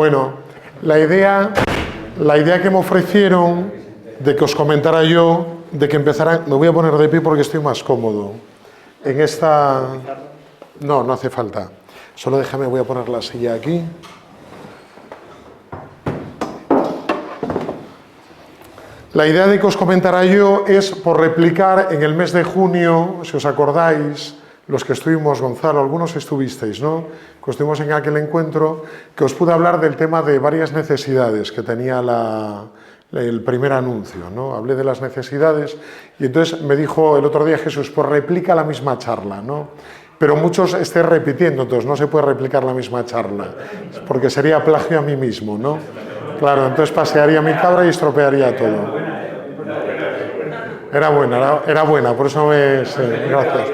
Bueno, la idea que me ofrecieron de que os comentara yo, de que empezara... Me voy a poner de pie porque estoy más cómodo. En esta... No, no hace falta. Solo déjame, voy a poner la silla aquí. La idea de que os comentara yo es por replicar en el mes de junio, si os acordáis, los que estuvimos, Gonzalo, algunos estuvisteis, ¿no? Que estuvimos en aquel encuentro, que os pude hablar del tema de varias necesidades que tenía el primer anuncio, ¿no? Hablé de las necesidades y entonces me dijo el otro día Jesús, pues replica la misma charla, ¿no? Pero muchos estéis repitiendo, entonces no se puede replicar la misma charla, porque sería plagio a mí mismo, ¿no? Claro, entonces pasearía mi cabra y estropearía todo. Era buena, por eso me... Sí, gracias.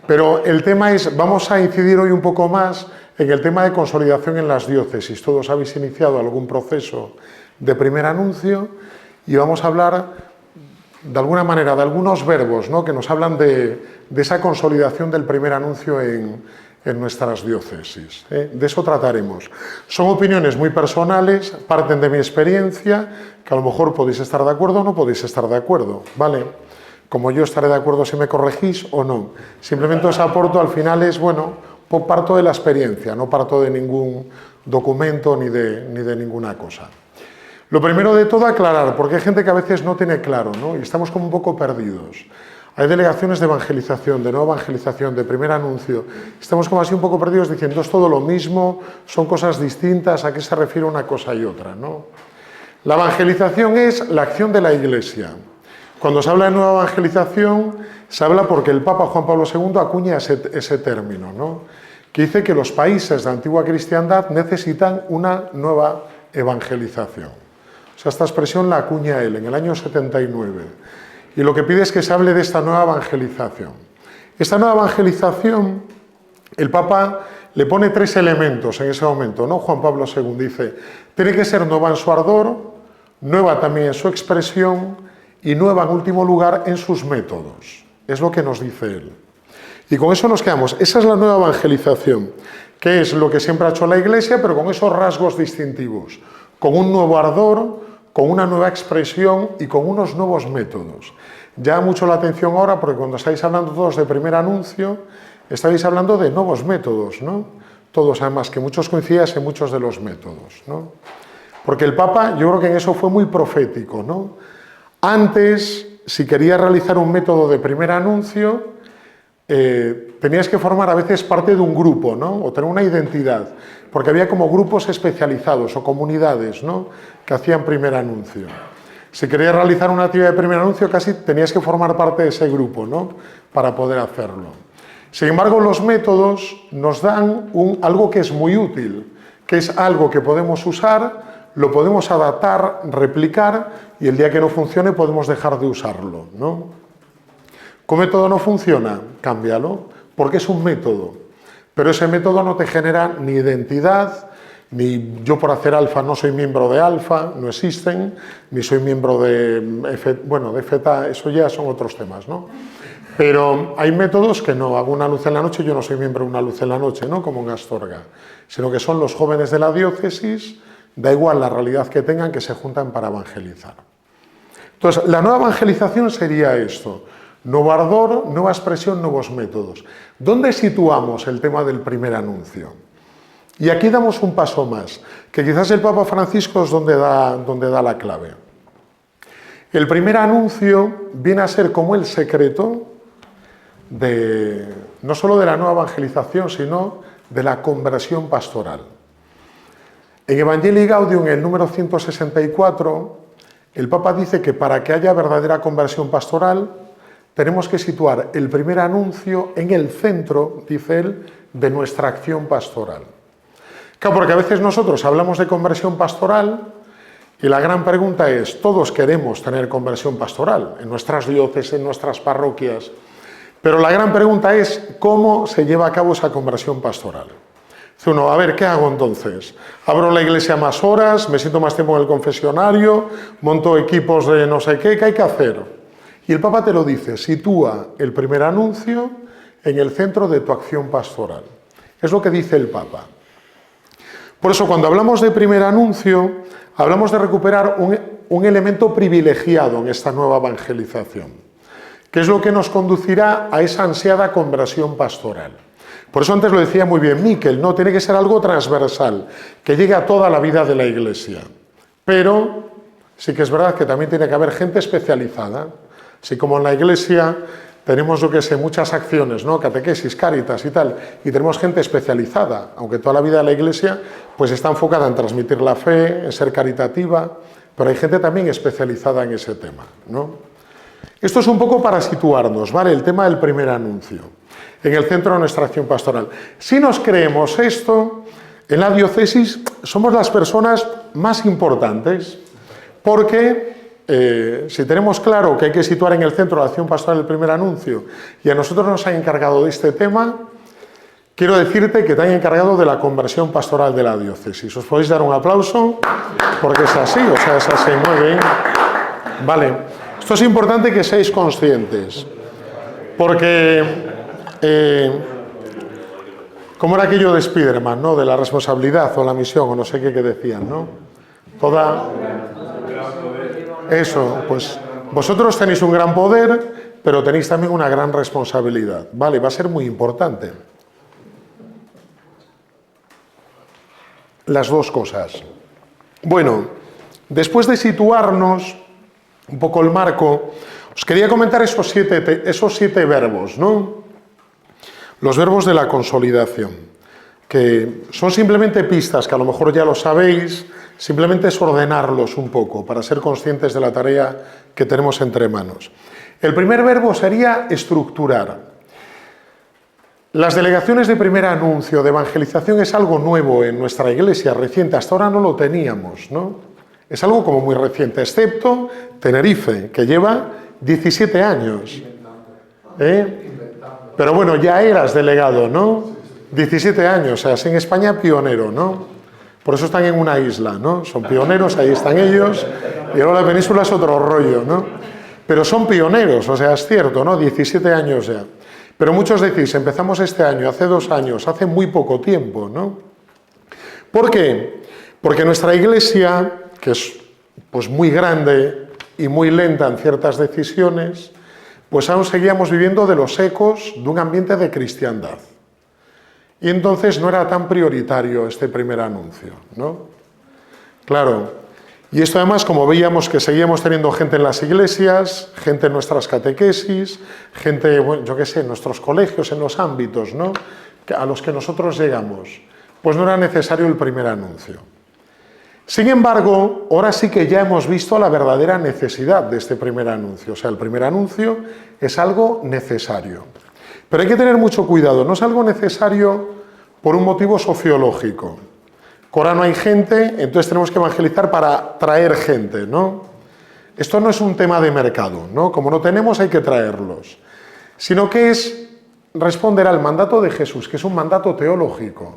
Pero el tema es, vamos a incidir hoy un poco más en el tema de consolidación en las diócesis. Todos habéis iniciado algún proceso de primer anuncio y vamos a hablar de alguna manera de algunos verbos, ¿no?, que nos hablan de esa consolidación del primer anuncio en nuestras diócesis. De eso trataremos. Son opiniones muy personales, parten de mi experiencia, que a lo mejor podéis estar de acuerdo o no podéis estar de acuerdo, ¿vale? Como yo estaré de acuerdo si me corregís o no. Simplemente os aporto, al final es, bueno, parto de la experiencia, no parto de ningún documento ni de ninguna cosa. Lo primero de todo, aclarar, porque hay gente que a veces no tiene claro, ¿no? Y estamos como un poco perdidos. Hay delegaciones de evangelización, de no evangelización, de primer anuncio. Estamos como así un poco perdidos diciendo es todo lo mismo, son cosas distintas, ¿a qué se refiere una cosa y otra, ¿no? La evangelización es la acción de la Iglesia. Cuando se habla de nueva evangelización, se habla porque el Papa Juan Pablo II acuña ese término, ¿no? Que dice que los países de antigua cristiandad necesitan una nueva evangelización. O sea, esta expresión la acuña él en el año 79. Y lo que pide es que se hable de esta nueva evangelización. Esta nueva evangelización, el Papa le pone 3 elementos en ese momento, ¿no? Juan Pablo II dice, tiene que ser nueva en su ardor, nueva también en su expresión y nueva en último lugar en sus métodos. Es lo que nos dice él. Y con eso nos quedamos. Esa es la nueva evangelización, que es lo que siempre ha hecho la Iglesia, pero con esos rasgos distintivos, con un nuevo ardor, con una nueva expresión y con unos nuevos métodos. Llama mucho la atención ahora porque cuando estáis hablando todos de primer anuncio, estáis hablando de nuevos métodos, ¿no? Todos, además, que muchos coincidían en muchos de los métodos, ¿no? Porque el Papa, yo creo que en eso fue muy profético, ¿no? Antes, si querías realizar un método de primer anuncio, tenías que formar a veces parte de un grupo, ¿no? O tener una identidad, porque había como grupos especializados o comunidades, ¿no?, que hacían primer anuncio. Si querías realizar una actividad de primer anuncio, casi tenías que formar parte de ese grupo, ¿no?, para poder hacerlo. Sin embargo, los métodos nos dan algo que es muy útil, que es algo que podemos usar, lo podemos adaptar, replicar, y el día que no funcione podemos dejar de usarlo, ¿no? ¿Cómo método no funciona? Cámbialo, porque es un método. Pero ese método no te genera ni identidad, ni yo por hacer alfa no soy miembro de alfa, no existen, ni soy miembro de feta, eso ya son otros temas, ¿no? Pero hay métodos que no, hago una luz en la noche, yo no soy miembro de una luz en la noche, ¿no?, como en Astorga, sino que son los jóvenes de la diócesis, da igual la realidad que tengan, que se juntan para evangelizar. Entonces, la nueva evangelización sería esto: nuevo ardor, nueva expresión, nuevos métodos. ¿Dónde situamos el tema del primer anuncio? Y aquí damos un paso más, que quizás el Papa Francisco es donde da la clave. El primer anuncio viene a ser como el secreto no solo de la nueva evangelización, sino de la conversión pastoral. En Evangelii Gaudium, en el número 164, el Papa dice que para que haya verdadera conversión pastoral, tenemos que situar el primer anuncio en el centro, dice él, de nuestra acción pastoral. Claro, porque a veces nosotros hablamos de conversión pastoral y la gran pregunta es, todos queremos tener conversión pastoral en nuestras diócesis, en nuestras parroquias, pero la gran pregunta es cómo se lleva a cabo esa conversión pastoral. Dice uno, a ver, ¿qué hago entonces? ¿Abro la iglesia más horas? ¿Me siento más tiempo en el confesionario? ¿Monto equipos de no sé qué? ¿Qué hay que hacer? Y el Papa te lo dice, sitúa el primer anuncio en el centro de tu acción pastoral. Es lo que dice el Papa. Por eso, cuando hablamos de primer anuncio, hablamos de recuperar un elemento privilegiado en esta nueva evangelización, que es lo que nos conducirá a esa ansiada conversión pastoral. Por eso antes lo decía muy bien Miquel, ¿no? Tiene que ser algo transversal, que llegue a toda la vida de la Iglesia. Pero sí que es verdad que también tiene que haber gente especializada. Así como en la Iglesia tenemos, yo que sé, muchas acciones, ¿no? Catequesis, cáritas y tal, y tenemos gente especializada, aunque toda la vida de la Iglesia pues está enfocada en transmitir la fe, en ser caritativa, pero hay gente también especializada en ese tema, ¿no? Esto es un poco para situarnos, ¿vale? El tema del primer anuncio, en el centro de nuestra acción pastoral. Si nos creemos esto, en la diócesis somos las personas más importantes, porque si tenemos claro que hay que situar en el centro la acción pastoral el primer anuncio, y a nosotros nos han encargado de este tema, quiero decirte que te han encargado de la conversión pastoral de la diócesis. ¿Os podéis dar un aplauso? Porque es así, o sea, es así, muy bien. Vale, esto es importante que seáis conscientes, porque, ¿cómo era aquello de Spiderman, ¿no? De la responsabilidad o la misión, o no sé qué decían, ¿no? Eso, pues vosotros tenéis un gran poder, pero tenéis también una gran responsabilidad, ¿vale? Va a ser muy importante. Las dos cosas. Bueno, después de situarnos un poco el marco, os quería comentar esos siete verbos, ¿no? Los verbos de la consolidación, que son simplemente pistas, que a lo mejor ya lo sabéis, simplemente es ordenarlos un poco para ser conscientes de la tarea que tenemos entre manos. El primer verbo sería estructurar. Las delegaciones de primer anuncio, de evangelización, es algo nuevo en nuestra Iglesia, reciente, hasta ahora no lo teníamos, ¿no? Es algo como muy reciente, excepto Tenerife, que lleva 17 años. Pero bueno, ya eras delegado, ¿no? 17 años, o sea, es en España pionero, ¿no? Por eso están en una isla, ¿no? Son pioneros, ahí están ellos, y ahora la península es otro rollo, ¿no? Pero son pioneros, o sea, es cierto, ¿no? 17 años ya. Pero muchos decís, empezamos este año, hace 2 años, hace muy poco tiempo, ¿no? ¿Por qué? Porque nuestra Iglesia, que es pues muy grande y muy lenta en ciertas decisiones, pues aún seguíamos viviendo de los ecos de un ambiente de cristiandad. Y entonces no era tan prioritario este primer anuncio, ¿no? Claro, y esto además, como veíamos que seguíamos teniendo gente en las iglesias, gente en nuestras catequesis, gente, bueno, yo qué sé, en nuestros colegios, en los ámbitos, ¿no? A los que nosotros llegamos, pues no era necesario el primer anuncio. Sin embargo, ahora sí que ya hemos visto la verdadera necesidad de este primer anuncio. O sea, el primer anuncio es algo necesario. Pero hay que tener mucho cuidado, no es algo necesario por un motivo sociológico. Ahora no hay gente, entonces tenemos que evangelizar para traer gente, ¿no? Esto no es un tema de mercado, ¿no? Como no tenemos, hay que traerlos. Sino que es responder al mandato de Jesús, que es un mandato teológico.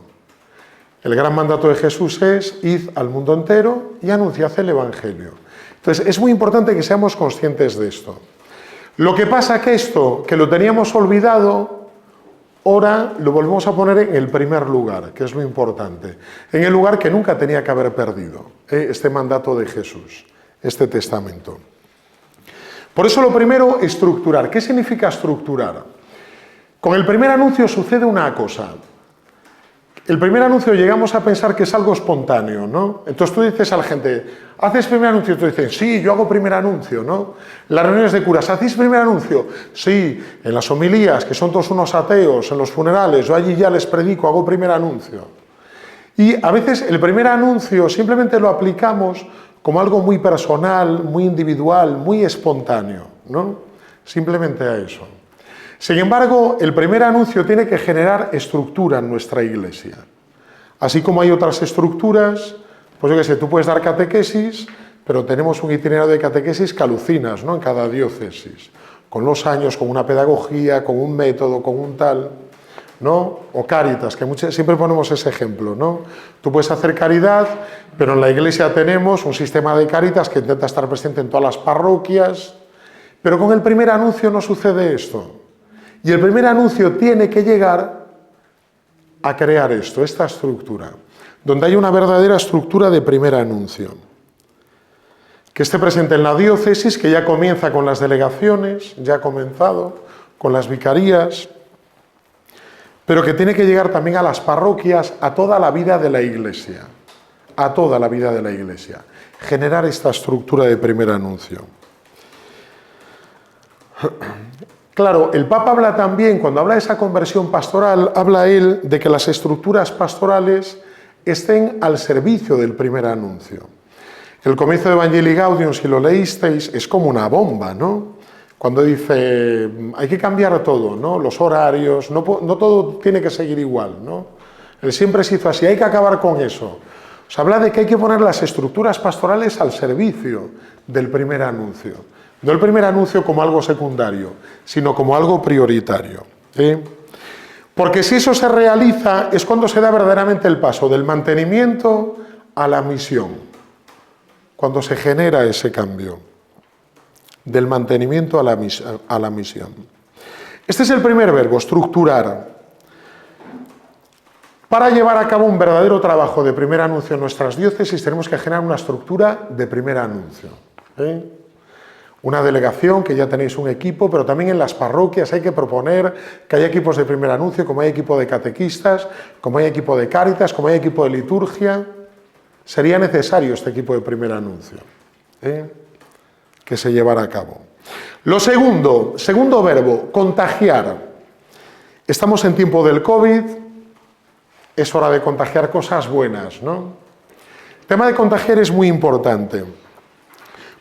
El gran mandato de Jesús es: id al mundo entero y anunciad el Evangelio. Entonces, es muy importante que seamos conscientes de esto. Lo que pasa es que esto, que lo teníamos olvidado, ahora lo volvemos a poner en el primer lugar, que es lo importante. En el lugar que nunca tenía que haber perdido, este mandato de Jesús, este testamento. Por eso lo primero, estructurar. ¿Qué significa estructurar? Con el primer anuncio sucede una cosa. El primer anuncio llegamos a pensar que es algo espontáneo, ¿no? Entonces tú dices a la gente, ¿haces primer anuncio? Y tú dices, sí, yo hago primer anuncio, ¿no? Las reuniones de curas, ¿hacéis primer anuncio? Sí, en las homilías, que son todos unos ateos, en los funerales, yo allí ya les predico, hago primer anuncio. Y a veces el primer anuncio simplemente lo aplicamos como algo muy personal, muy individual, muy espontáneo, ¿no? Simplemente a eso. Sin embargo, el primer anuncio tiene que generar estructura en nuestra Iglesia. Así como hay otras estructuras, pues yo qué sé, tú puedes dar catequesis, pero tenemos un itinerario de catequesis que alucinas, ¿no? En cada diócesis, con los años, con una pedagogía, con un método, con un tal, ¿no? O Cáritas, que siempre ponemos ese ejemplo, ¿no? Tú puedes hacer caridad, pero en la Iglesia tenemos un sistema de Cáritas que intenta estar presente en todas las parroquias, pero con el primer anuncio no sucede esto. Y el primer anuncio tiene que llegar a crear esto, esta estructura. donde haya una verdadera estructura de primer anuncio. Que esté presente en la diócesis, que ya comienza con las delegaciones, ya ha comenzado con las vicarías, pero que tiene que llegar también a las parroquias, a toda la vida de la Iglesia, a toda la vida de la Iglesia. Generar esta estructura de primer anuncio. Claro, el Papa habla también, cuando habla de esa conversión pastoral, habla él de que las estructuras pastorales estén al servicio del primer anuncio. El comienzo de Evangelii Gaudium, si lo leísteis, es como una bomba, ¿no? Cuando dice, hay que cambiar todo, ¿no? Los horarios, no todo tiene que seguir igual, ¿no? Él siempre se hizo así, hay que acabar con eso. Se habla de que hay que poner las estructuras pastorales al servicio del primer anuncio. No el primer anuncio como algo secundario, sino como algo prioritario, ¿sí? Porque si eso se realiza, es cuando se da verdaderamente el paso del mantenimiento a la misión. Cuando se genera ese cambio, del mantenimiento a la misión. Este es el primer verbo, estructurar. Para llevar a cabo un verdadero trabajo de primer anuncio en nuestras diócesis, tenemos que generar una estructura de primer anuncio. Una delegación, que ya tenéis un equipo, pero también en las parroquias hay que proponer que haya equipos de primer anuncio, como hay equipo de catequistas, como hay equipo de Cáritas, como hay equipo de liturgia. Sería necesario este equipo de primer anuncio, que se llevara a cabo. Lo segundo verbo, contagiar. Estamos en tiempo del COVID, es hora de contagiar cosas buenas, ¿no? El tema de contagiar es muy importante,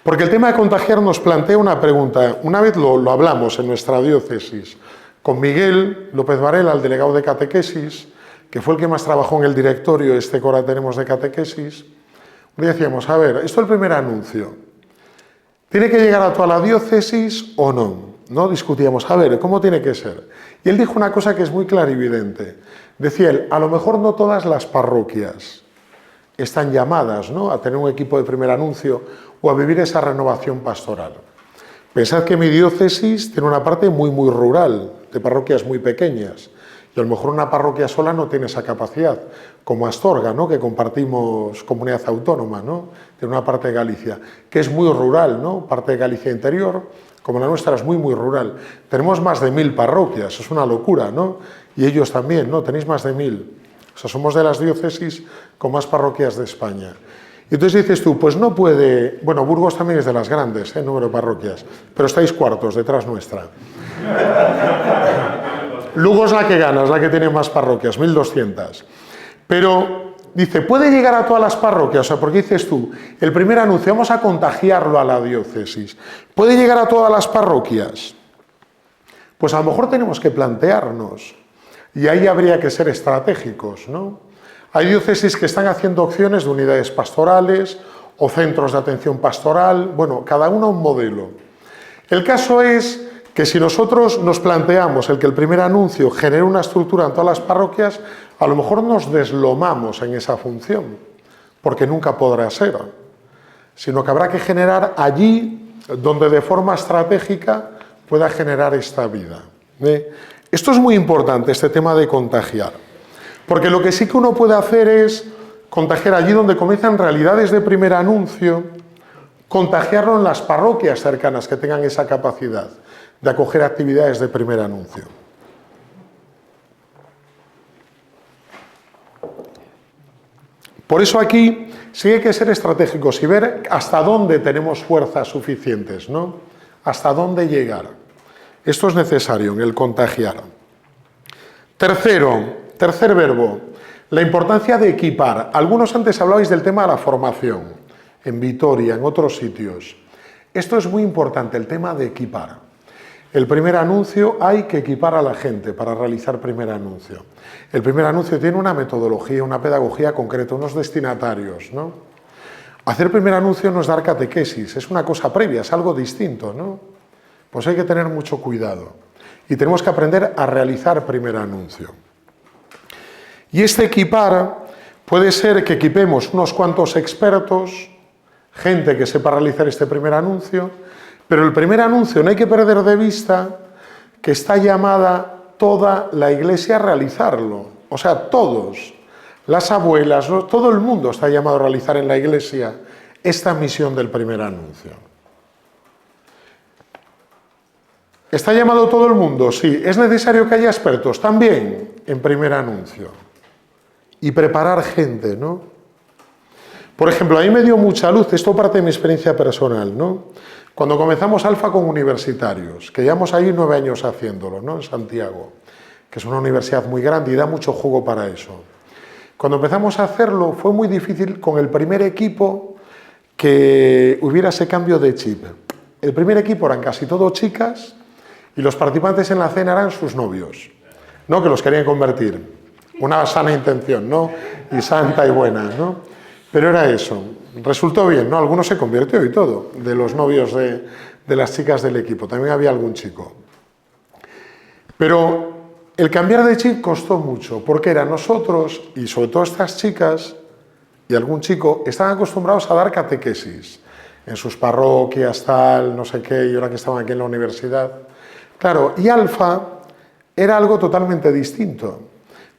porque el tema de contagiar nos plantea una pregunta. Una vez lo hablamos en nuestra diócesis con Miguel López Varela, el delegado de catequesis, que fue el que más trabajó en el directorio que ahora tenemos de catequesis. Y decíamos, a ver, esto es el primer anuncio. ¿Tiene que llegar a toda la diócesis o no? ¿No? Discutíamos, a ver, ¿cómo tiene que ser? Y él dijo una cosa que es muy clarividente. Decía él, a lo mejor no todas las parroquias están llamadas, ¿no?, a tener un equipo de primer anuncio o a vivir esa renovación pastoral. Pensad que mi diócesis tiene una parte muy, muy rural, de parroquias muy pequeñas. Y a lo mejor una parroquia sola no tiene esa capacidad, como Astorga, ¿no?, que compartimos comunidad autónoma, ¿no?, de una parte de Galicia, que es muy rural, ¿no?, parte de Galicia interior, como la nuestra es muy, muy rural. Tenemos más de 1000 parroquias, es una locura, ¿no? Y ellos también, ¿no?, tenéis más de 1000. O sea, somos de las diócesis con más parroquias de España. Y entonces dices tú, pues no puede... Bueno, Burgos también es de las grandes, número de parroquias, pero estáis cuartos, detrás nuestra. Lugo es la que gana, es la que tiene más parroquias, 1200. Pero dice, ¿puede llegar a todas las parroquias? O sea, porque dices tú, el primer anuncio, vamos a contagiarlo a la diócesis. ¿Puede llegar a todas las parroquias? Pues a lo mejor tenemos que plantearnos, y ahí habría que ser estratégicos, ¿no? Hay diócesis que están haciendo opciones de unidades pastorales o centros de atención pastoral, bueno, cada uno un modelo. El caso es que si nosotros nos planteamos el que el primer anuncio genere una estructura en todas las parroquias, a lo mejor nos deslomamos en esa función, porque nunca podrá ser, sino que habrá que generar allí donde de forma estratégica pueda generar esta vida. Esto es muy importante, este tema de contagiar, porque lo que sí que uno puede hacer es contagiar allí donde comienzan realidades de primer anuncio, contagiarlo en las parroquias cercanas que tengan esa capacidad de acoger actividades de primer anuncio. Por eso aquí sí hay que ser estratégicos y ver hasta dónde tenemos fuerzas suficientes, ¿no? Hasta dónde llegar. Esto es necesario en el contagiar. Tercer verbo, la importancia de equipar. Algunos antes hablabais del tema de la formación, en Vitoria, en otros sitios. Esto es muy importante, el tema de equipar. El primer anuncio hay que equipar a la gente para realizar primer anuncio. El primer anuncio tiene una metodología, una pedagogía concreta, unos destinatarios, ¿no? Hacer primer anuncio no es dar catequesis, es una cosa previa, es algo distinto, ¿no? Pues hay que tener mucho cuidado. Y tenemos que aprender a realizar primer anuncio. Y este equipar puede ser que equipemos unos cuantos expertos, gente que sepa realizar este primer anuncio, pero el primer anuncio no hay que perder de vista que está llamada toda la Iglesia a realizarlo. O sea, todos. las abuelas, todo el mundo está llamado a realizar en la Iglesia esta misión del primer anuncio. ¿Está llamado todo el mundo? Sí. ¿Es necesario que haya expertos? También en primer anuncio. Y preparar gente, ¿no? Por ejemplo, a mí me dio mucha luz, esto parte de mi experiencia personal, ¿no? Cuando comenzamos Alfa con universitarios, que llevamos ahí 9 años haciéndolo, ¿no? En Santiago, que es una universidad muy grande y da mucho jugo para eso. Cuando empezamos a hacerlo fue muy difícil con el primer equipo que hubiera ese cambio de chip. El primer equipo eran casi todo chicas y los participantes en la cena eran sus novios, ¿no? Que los querían convertir. Una sana intención, ¿no? Y santa y buena, ¿no? Pero era eso. Resultó bien, ¿no? Algunos se convirtió y todo, de los novios de las chicas del equipo. También había algún chico. Pero el cambiar de chip costó mucho, porque era nosotros, y sobre todo estas chicas, y algún chico, estaban acostumbrados a dar catequesis en sus parroquias, tal, no sé qué, y ahora que estaban aquí en la universidad. Claro, y Alfa era algo totalmente distinto,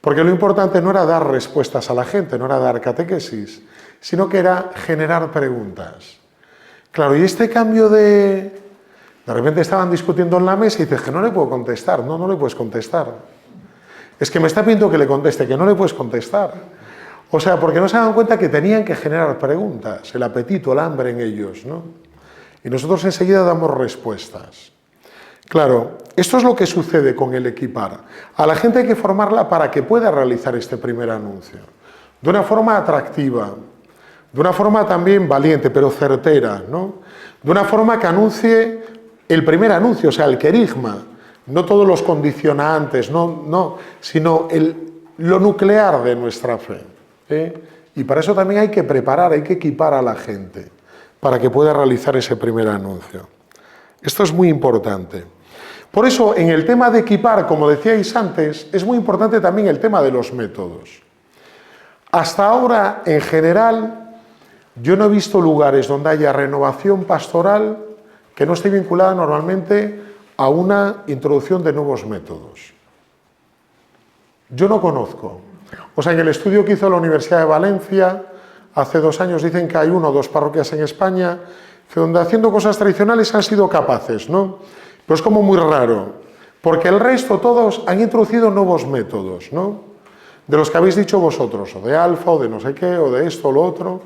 porque lo importante no era dar respuestas a la gente, no era dar catequesis, sino que era generar preguntas. Claro, y este cambio de repente estaban discutiendo en la mesa y dices que no le puedo contestar. No, no le puedes contestar. Es que me está pidiendo que le conteste, que no le puedes contestar. O sea, porque no se dan cuenta que tenían que generar preguntas, el apetito, el hambre en ellos, ¿no? Y nosotros enseguida damos respuestas. Claro, esto es lo que sucede con el equipar. A la gente hay que formarla para que pueda realizar este primer anuncio. De una forma atractiva, de una forma también valiente, pero certera, ¿no? De una forma que anuncie el primer anuncio, o sea, el querigma, no todos los condicionantes, no, sino lo nuclear de nuestra fe. Y para eso también hay que preparar, hay que equipar a la gente, para que pueda realizar ese primer anuncio. Esto es muy importante. Por eso, en el tema de equipar, como decíais antes, es muy importante también el tema de los métodos. Hasta ahora, en general, yo no he visto lugares donde haya renovación pastoral que no esté vinculada normalmente a una introducción de nuevos métodos. Yo no conozco. O sea, en el estudio que hizo la Universidad de Valencia, hace 2 años dicen que hay 1 o 2 parroquias en España donde haciendo cosas tradicionales han sido capaces, ¿no? Pero es como muy raro, porque el resto todos han introducido nuevos métodos, ¿no? De los que habéis dicho vosotros, o de Alfa, o de no sé qué, o de esto o lo otro,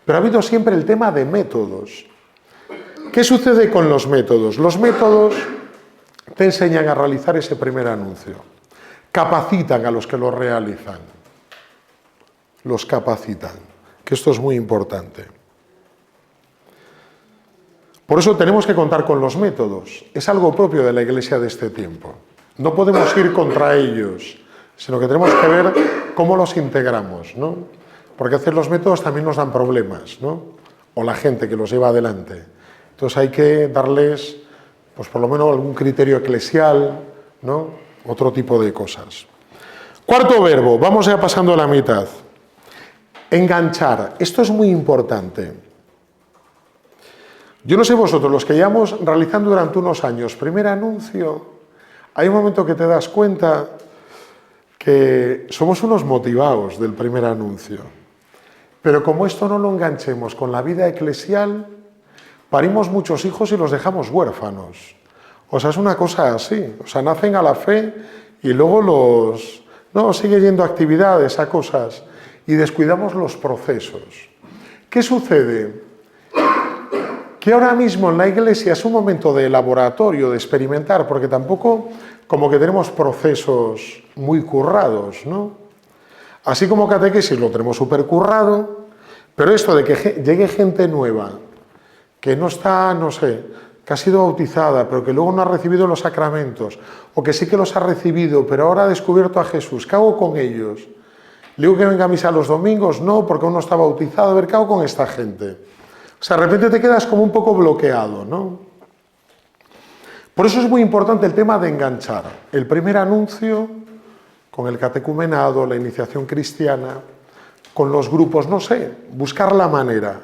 pero ha habido siempre el tema de métodos. ¿Qué sucede con los métodos? Los métodos te enseñan a realizar ese primer anuncio, capacitan a los que lo realizan, los capacitan, que esto es muy importante. Por eso tenemos que contar con los métodos. Es algo propio de la Iglesia de este tiempo. No podemos ir contra ellos, sino que tenemos que ver cómo los integramos, ¿no? Porque a veces los métodos también nos dan problemas, ¿no? O la gente que los lleva adelante. Entonces hay que darles, pues por lo menos algún criterio eclesial, ¿no? Otro tipo de cosas. Cuarto verbo, vamos ya pasando a la mitad. Enganchar. Esto es muy importante. Yo no sé vosotros, los que llevamos realizando durante unos años primer anuncio, hay un momento que te das cuenta que somos unos motivados del primer anuncio. Pero como esto no lo enganchemos con la vida eclesial, parimos muchos hijos y los dejamos huérfanos. O sea, es una cosa así. O sea, nacen a la fe y luego sigue yendo a actividades, a cosas, y descuidamos los procesos. ¿Qué sucede? Que ahora mismo en la Iglesia es un momento de laboratorio, de experimentar, porque tampoco como que tenemos procesos muy currados, ¿no? Así como catequesis lo tenemos súper currado, pero esto de que llegue gente nueva, que no está, no sé, que ha sido bautizada, pero que luego no ha recibido los sacramentos, o que sí que los ha recibido, pero ahora ha descubierto a Jesús, ¿qué hago con ellos? ¿Le digo que venga a misa los domingos? No, porque uno está bautizado, a ver, ¿qué hago con esta gente? O sea, de repente te quedas como un poco bloqueado, ¿no? Por eso es muy importante el tema de enganchar el primer anuncio con el catecumenado, la iniciación cristiana, con los grupos, no sé, buscar la manera.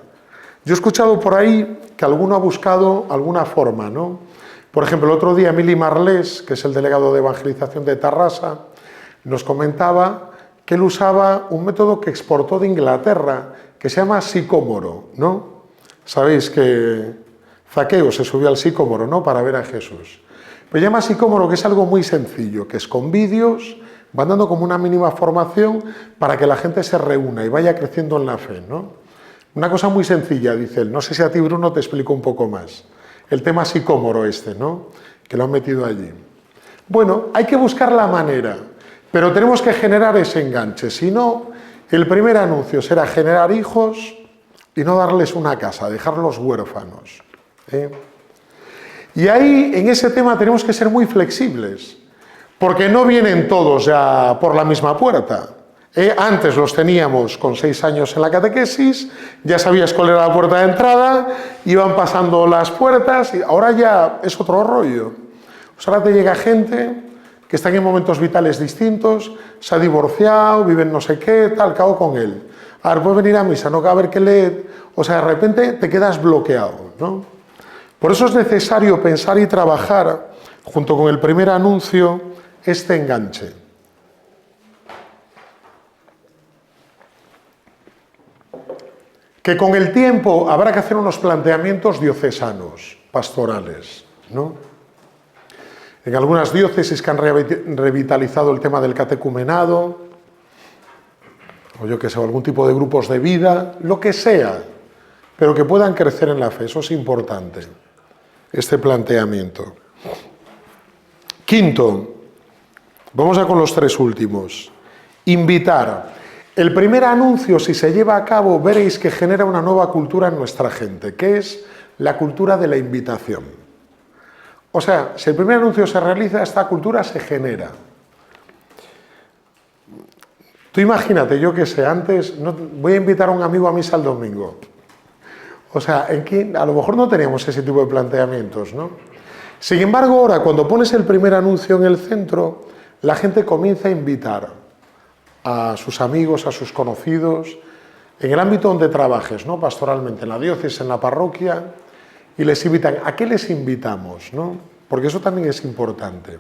Yo he escuchado por ahí que alguno ha buscado alguna forma, ¿no? Por ejemplo, el otro día Emili Marlés, que es el delegado de evangelización de Tarrasa, nos comentaba que él usaba un método que exportó de Inglaterra, que se llama sicómoro, ¿no? Sabéis que Zaqueo se subió al sicómoro, ¿no?, para ver a Jesús. Pues llama sicómoro, que es algo muy sencillo, que es con vídeos, van dando como una mínima formación para que la gente se reúna y vaya creciendo en la fe, ¿no? Una cosa muy sencilla, dice él. No sé si a ti, Bruno, te explico un poco más. El tema sicómoro este, ¿no?, que lo han metido allí. Bueno, hay que buscar la manera, pero tenemos que generar ese enganche. Si no, el primer anuncio será generar hijos y no darles una casa, dejarlos huérfanos, ¿eh? Y ahí, en ese tema, tenemos que ser muy flexibles, porque no vienen todos ya por la misma puerta. Antes los teníamos con 6 años en la catequesis, ya sabías cuál era la puerta de entrada, iban pasando las puertas y ahora ya es otro rollo. Pues ahora te llega gente que está en momentos vitales distintos, se ha divorciado, vive en no sé qué, tal, ¿qué hago con él? A ver, puedes venir a misa, no, a ver qué lee. O sea, de repente te quedas bloqueado, ¿no? Por eso es necesario pensar y trabajar, junto con el primer anuncio, este enganche. Que con el tiempo habrá que hacer unos planteamientos diocesanos, pastorales, ¿no? En algunas diócesis que han revitalizado el tema del catecumenado, o yo que sé, algún tipo de grupos de vida, lo que sea, pero que puedan crecer en la fe, eso es importante, este planteamiento. Quinto, vamos a con los 3 últimos. Invitar. El primer anuncio, si se lleva a cabo, veréis que genera una nueva cultura en nuestra gente, que es la cultura de la invitación. O sea, si el primer anuncio se realiza, esta cultura se genera. Tú imagínate, yo que sé, antes voy a invitar a un amigo a misa el domingo. O sea, a lo mejor no teníamos ese tipo de planteamientos, ¿no? Sin embargo, ahora, cuando pones el primer anuncio en el centro, la gente comienza a invitar a sus amigos, a sus conocidos, en el ámbito donde trabajes, ¿no?, pastoralmente, en la diócesis, en la parroquia, y les invitan. ¿A qué les invitamos, no? Porque eso también es importante.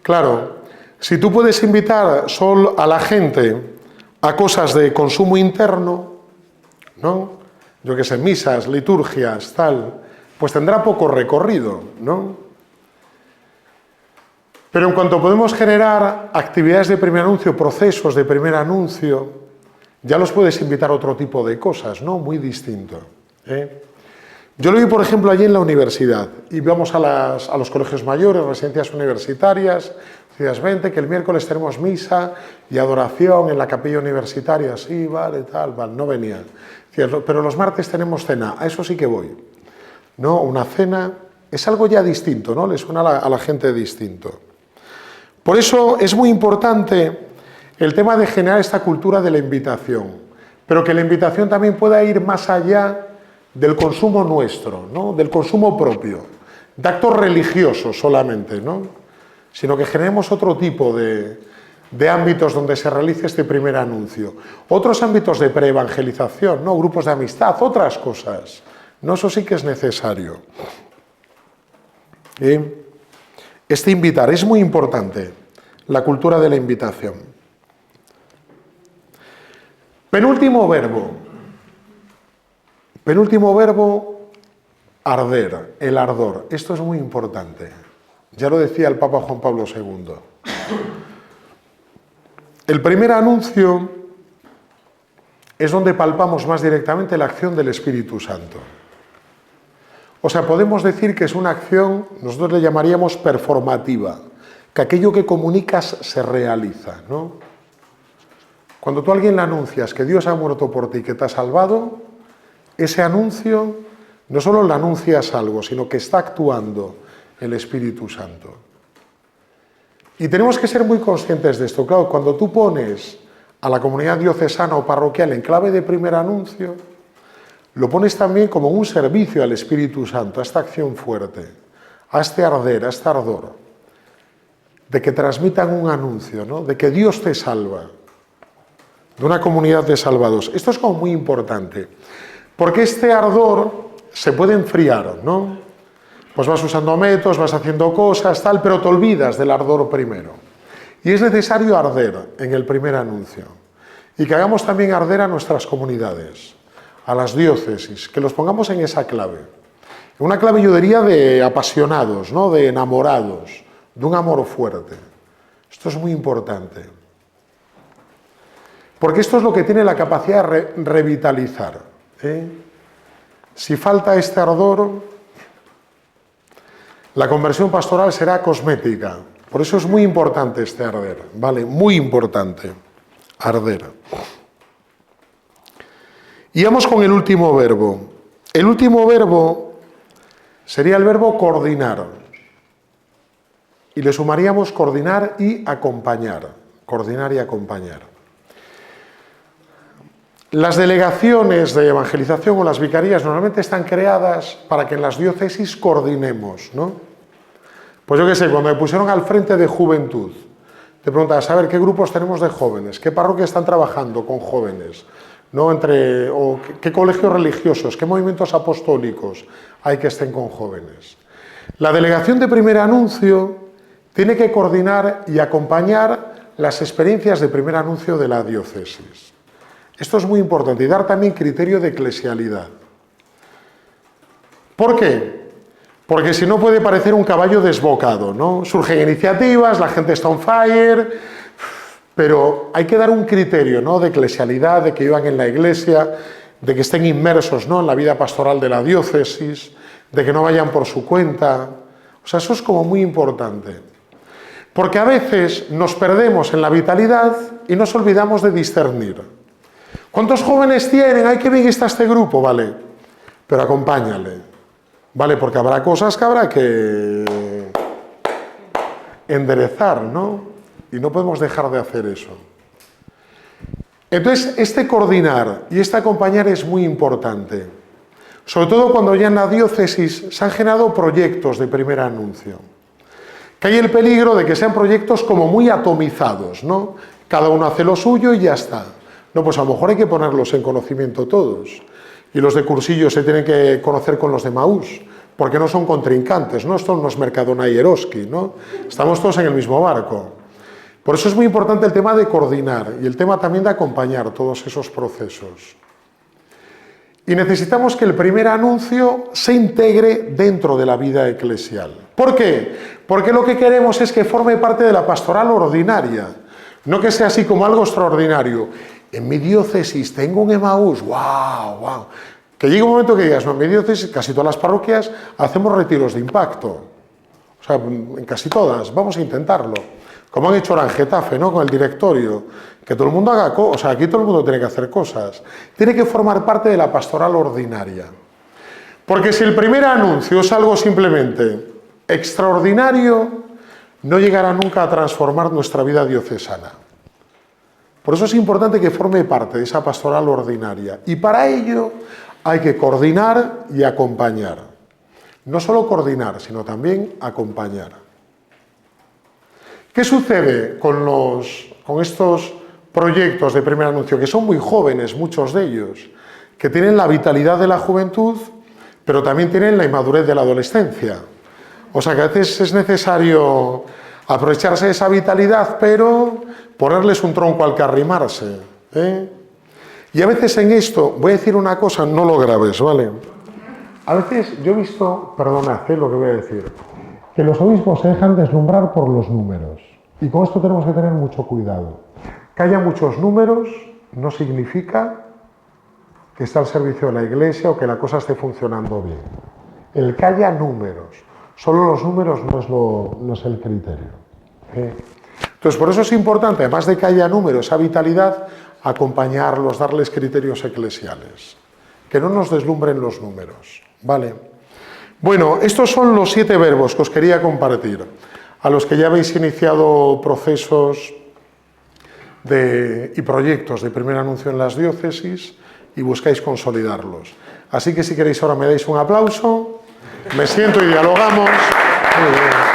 Claro, si tú puedes invitar solo a la gente a cosas de consumo interno, ¿no?, yo que sé, misas, liturgias, tal, pues tendrá poco recorrido, ¿no? Pero en cuanto podemos generar actividades de primer anuncio, procesos de primer anuncio, ya los puedes invitar a otro tipo de cosas, ¿no?, muy distinto, ¿eh? Yo lo vi, por ejemplo, allí en la universidad. Íbamos a los colegios mayores, residencias universitarias, decías, vente, que el miércoles tenemos misa y adoración en la capilla universitaria. Sí, vale, tal, vale, no venían. Decías, pero los martes tenemos cena, a eso sí que voy. No, una cena es algo ya distinto, ¿no? Le suena a la gente distinto. Por eso es muy importante el tema de generar esta cultura de la invitación, pero que la invitación también pueda ir más allá del consumo nuestro, ¿no?, del consumo propio, de actos religiosos solamente, ¿no?, sino que generemos otro tipo de ámbitos donde se realice este primer anuncio. Otros ámbitos de preevangelización, ¿no?, grupos de amistad, otras cosas. No, eso sí que es necesario. Este invitar es muy importante, la cultura de la invitación. Penúltimo verbo. Penúltimo verbo, arder, el ardor. Esto es muy importante. Ya lo decía el Papa Juan Pablo II. El primer anuncio es donde palpamos más directamente la acción del Espíritu Santo. O sea, podemos decir que es una acción, nosotros le llamaríamos performativa, que aquello que comunicas se realiza, ¿no? Cuando tú a alguien le anuncias que Dios ha muerto por ti, que te ha salvado, ese anuncio no solo le anuncias algo, sino que está actuando el Espíritu Santo. Y tenemos que ser muy conscientes de esto. Claro, cuando tú pones a la comunidad diocesana o parroquial en clave de primer anuncio, lo pones también como un servicio al Espíritu Santo, a esta acción fuerte, a este arder, a este ardor, de que transmitan un anuncio, ¿no?, de que Dios te salva, de una comunidad de salvados. Esto es como muy importante, porque este ardor se puede enfriar, ¿no? Pues vas usando métodos, vas haciendo cosas, tal, pero te olvidas del ardor primero. Y es necesario arder en el primer anuncio. Y que hagamos también arder a nuestras comunidades, a las diócesis, que los pongamos en esa clave. Una clave, yo diría, de apasionados, ¿no? De enamorados, de un amor fuerte. Esto es muy importante. Porque esto es lo que tiene la capacidad de revitalizar. Si falta este ardor, la conversión pastoral será cosmética. Por eso es muy importante este arder, ¿vale? Muy importante, arder. Y vamos con el último verbo. El último verbo sería el verbo coordinar. Y le sumaríamos coordinar y acompañar. Coordinar y acompañar. Las delegaciones de evangelización o las vicarías normalmente están creadas para que en las diócesis coordinemos, ¿no? Pues yo qué sé, cuando me pusieron al frente de juventud, te preguntas, a ver, ¿qué grupos tenemos de jóvenes? ¿Qué parroquias están trabajando con jóvenes? ¿No? O ¿qué colegios religiosos? ¿Qué movimientos apostólicos hay que estén con jóvenes? La delegación de primer anuncio tiene que coordinar y acompañar las experiencias de primer anuncio de la diócesis. Esto es muy importante y dar también criterio de eclesialidad. ¿Por qué? Porque si no puede parecer un caballo desbocado, ¿no? Surgen iniciativas, la gente está on fire, pero hay que dar un criterio, ¿no? De eclesialidad, de que vivan en la iglesia, de que estén inmersos, ¿no? En la vida pastoral de la diócesis, de que no vayan por su cuenta. O sea, eso es como muy importante. Porque a veces nos perdemos en la vitalidad y nos olvidamos de discernir. ¿Cuántos jóvenes tienen? ¡Ay, qué bien está este grupo! Vale, pero acompáñale. Vale, porque habrá cosas que habrá que enderezar, ¿no? Y no podemos dejar de hacer eso. Entonces, este coordinar y este acompañar es muy importante. Sobre todo cuando ya en la diócesis se han generado proyectos de primer anuncio. Que hay el peligro de que sean proyectos como muy atomizados, ¿no? Cada uno hace lo suyo y ya está. No, pues a lo mejor hay que ponerlos en conocimiento todos. Y los de cursillo se tienen que conocer con los de Maús, porque no son contrincantes, ¿no? Esto no es Mercadona y Eroski, ¿no? Estamos todos en el mismo barco. Por eso es muy importante el tema de coordinar y el tema también de acompañar todos esos procesos. Y necesitamos que el primer anuncio se integre dentro de la vida eclesial. ¿Por qué? Porque lo que queremos es que forme parte de la pastoral ordinaria, no que sea así como algo extraordinario. En mi diócesis tengo un Emaús, ¡wow! ¡Wow! Que llegue un momento que digas, no, en mi diócesis, casi todas las parroquias, hacemos retiros de impacto. O sea, en casi todas, vamos a intentarlo. Como han hecho ahora en Getafe, ¿no? Con el directorio. Que todo el mundo haga cosas, o sea, aquí todo el mundo tiene que hacer cosas. Tiene que formar parte de la pastoral ordinaria. Porque si el primer anuncio es algo simplemente extraordinario, no llegará nunca a transformar nuestra vida diocesana. Por eso es importante que forme parte de esa pastoral ordinaria. Y para ello hay que coordinar y acompañar. No solo coordinar, sino también acompañar. ¿Qué sucede con estos proyectos de primer anuncio? Que son muy jóvenes, muchos de ellos, que tienen la vitalidad de la juventud, pero también tienen la inmadurez de la adolescencia. O sea que a veces es necesario aprovecharse de esa vitalidad, pero ponerles un tronco al que arrimarse. Y a veces en esto, voy a decir una cosa, no lo grabes, ¿vale? A veces yo he visto, perdonad lo que voy a decir, que los obispos se dejan deslumbrar por los números. Y con esto tenemos que tener mucho cuidado. Que haya muchos números no significa que está al servicio de la Iglesia o que la cosa esté funcionando bien. El que haya números, solo los números no es el criterio. Entonces, por eso es importante, además de que haya números, esa vitalidad, acompañarlos, darles criterios eclesiales. Que no nos deslumbren los números, ¿vale? Bueno, estos son los 7 verbos que os quería compartir, a los que ya habéis iniciado procesos y proyectos de primer anuncio en las diócesis y buscáis consolidarlos. Así que si queréis ahora me dais un aplauso, me siento y dialogamos. Muy bien.